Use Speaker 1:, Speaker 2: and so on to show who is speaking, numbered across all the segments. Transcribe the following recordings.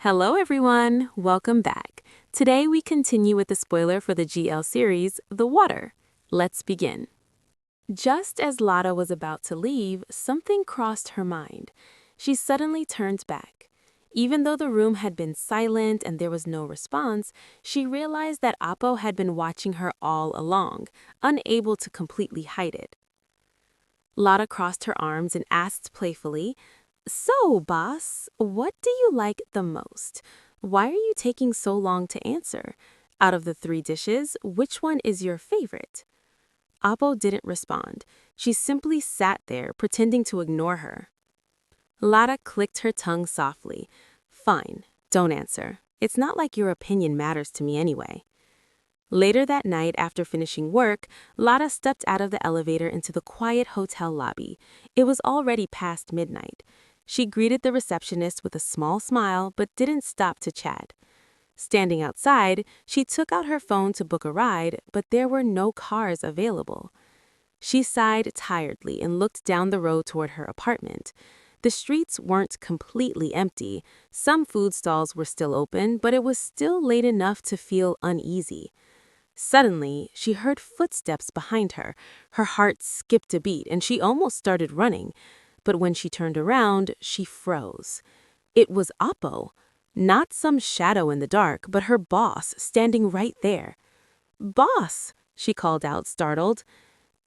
Speaker 1: Hello everyone, welcome back. Today we continue with the spoiler for the GL series, The Water. Let's begin. Just as Lada was about to leave, something crossed her mind. She suddenly turned back. Even though the room had been silent and there was no response, she realized that Apo had been watching her all along, unable to completely hide it. Lada crossed her arms and asked playfully, "So, boss, what do you like the most? Why are you taking so long to answer? Out of the 3 dishes, which one is your favorite?" Apo didn't respond. She simply sat there, pretending to ignore her. Lada clicked her tongue softly. "Fine, don't answer. It's not like your opinion matters to me anyway." Later that night, after finishing work, Lada stepped out of the elevator into the quiet hotel lobby. It was already past midnight. She greeted the receptionist with a small smile but didn't stop to chat. Standing outside, she took out her phone to book a ride, but there were no cars available. She sighed tiredly and looked down the road toward her apartment. The streets weren't completely empty. Some food stalls were still open, but it was still late enough to feel uneasy. Suddenly, she heard footsteps behind her. Her heart skipped a beat, and she almost started running. But when she turned around, she froze. It was Apo. Not some shadow in the dark, but her boss, standing right there. "Boss," she called out, startled.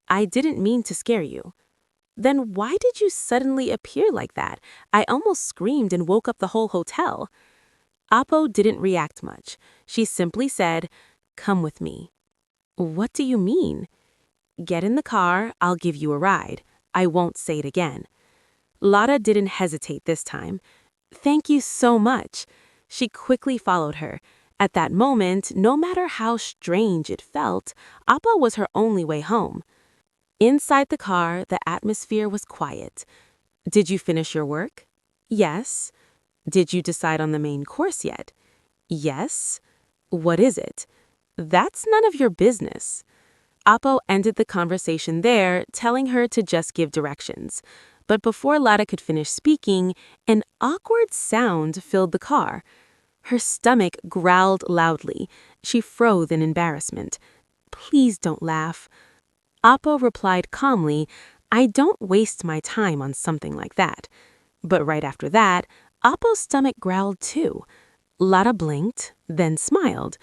Speaker 1: "I didn't mean to scare you." "Then why did you suddenly appear like that? I almost screamed and woke up the whole hotel." Apo didn't react much. She simply said, "Come with me." "What do you mean?" "Get in the car, I'll give you a ride. I won't say it again." Lada didn't hesitate this time. "Thank you so much." She quickly followed her. At that moment, no matter how strange it felt, Appa was her only way home. Inside the car, the atmosphere was quiet. "Did you finish your work?" "Yes." "Did you decide on the main course yet?" "Yes." "What is it?" "That's none of your business." Apo ended the conversation there, telling her to just give directions. But before Lada could finish speaking, an awkward sound filled the car. Her stomach growled loudly. She froze in embarrassment. "Please don't laugh." Apo replied calmly, "I don't waste my time on something like that." But right after that, Apo's stomach growled too. Lada blinked, then smiled.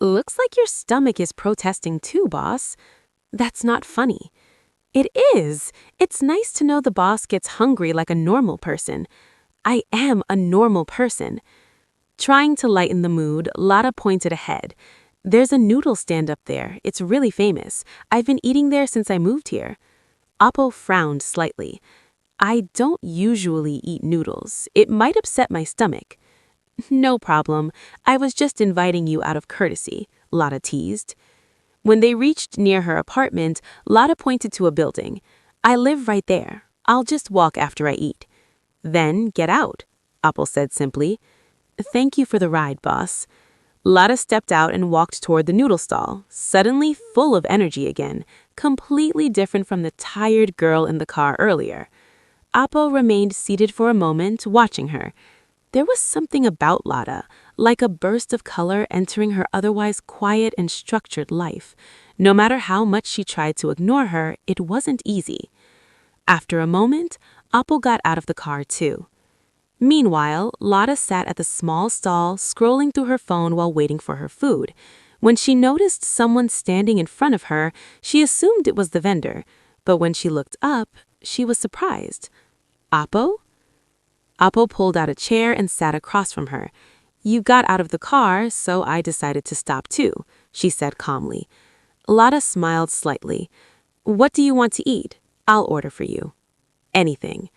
Speaker 1: "Looks like your stomach is protesting too, boss." "That's not funny." "It is. It's nice to know the boss gets hungry like a normal person." "I am a normal person." Trying to lighten the mood, Lada pointed ahead. "There's a noodle stand up there. It's really famous. I've been eating there since I moved here." Apo frowned slightly. "I don't usually eat noodles. It might upset my stomach." "No problem. I was just inviting you out of courtesy," Lada teased. When they reached near her apartment, Lada pointed to a building. "I live right there. I'll just walk after I eat." "Then get out," Apple said simply. "Thank you for the ride, boss." Lada stepped out and walked toward the noodle stall, suddenly full of energy again, completely different from the tired girl in the car earlier. Apple remained seated for a moment, watching her. There was something about Lada, like a burst of color entering her otherwise quiet and structured life. No matter how much she tried to ignore her, it wasn't easy. After a moment, Apple got out of the car too. Meanwhile, Lada sat at the small stall, scrolling through her phone while waiting for her food. When she noticed someone standing in front of her, she assumed it was the vendor. But when she looked up, she was surprised. "Apo?" Apo pulled out a chair and sat across from her. "You got out of the car, so I decided to stop too," she said calmly. Lada smiled slightly. "What do you want to eat? I'll order for you." "Anything."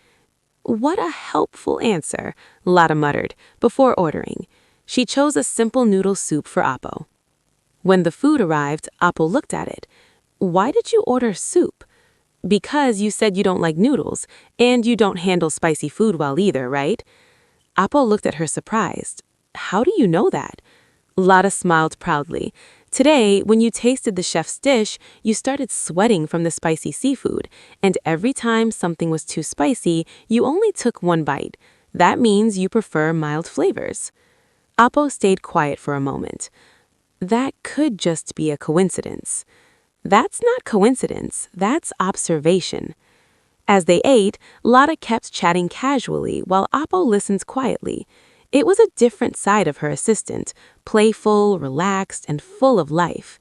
Speaker 1: "What a helpful answer," Lada muttered, before ordering. She chose a simple noodle soup for Apo. When the food arrived, Apo looked at it. "Why did you order soup?" "Because you said you don't like noodles, and you don't handle spicy food well either, right?" Apo looked at her surprised. "How do you know that?" Lada smiled proudly. "Today, when you tasted the chef's dish, you started sweating from the spicy seafood, and every time something was too spicy, you only took one bite. That means you prefer mild flavors." Apo stayed quiet for a moment. That could just be a coincidence. That's not coincidence, that's observation. As they ate, Lotta kept chatting casually while Apo listened quietly. It was a different side of her assistant, playful, relaxed, and full of life.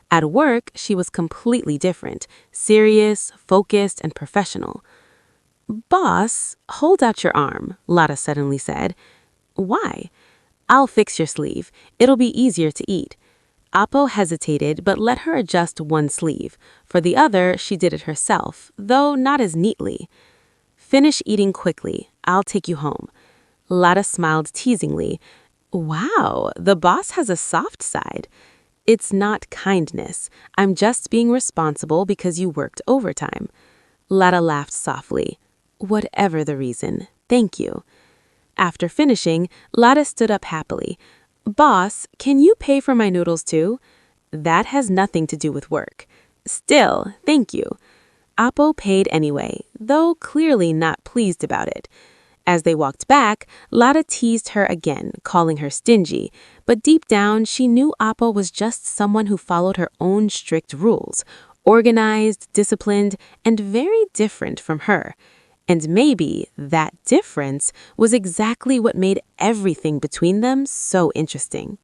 Speaker 1: At work, she was completely different, serious, focused, and professional. "Boss, hold out your arm," Lotta suddenly said. "Why?" "I'll fix your sleeve. It'll be easier to eat." Apo hesitated but let her adjust one sleeve. For the other, she did it herself, though not as neatly. "Finish eating quickly. I'll take you home." Lotta smiled teasingly. "Wow, the boss has a soft side." "It's not kindness. I'm just being responsible because you worked overtime." Lotta laughed softly. "Whatever the reason, thank you." After finishing, Lotta stood up happily. "Boss, can you pay for my noodles too?" "That has nothing to do with work." "Still, thank you." Apo paid anyway, though clearly not pleased about it. As they walked back, Lotta teased her again, calling her stingy, but deep down she knew Apo was just someone who followed her own strict rules, organized, disciplined, and very different from her. And maybe that difference was exactly what made everything between them so interesting.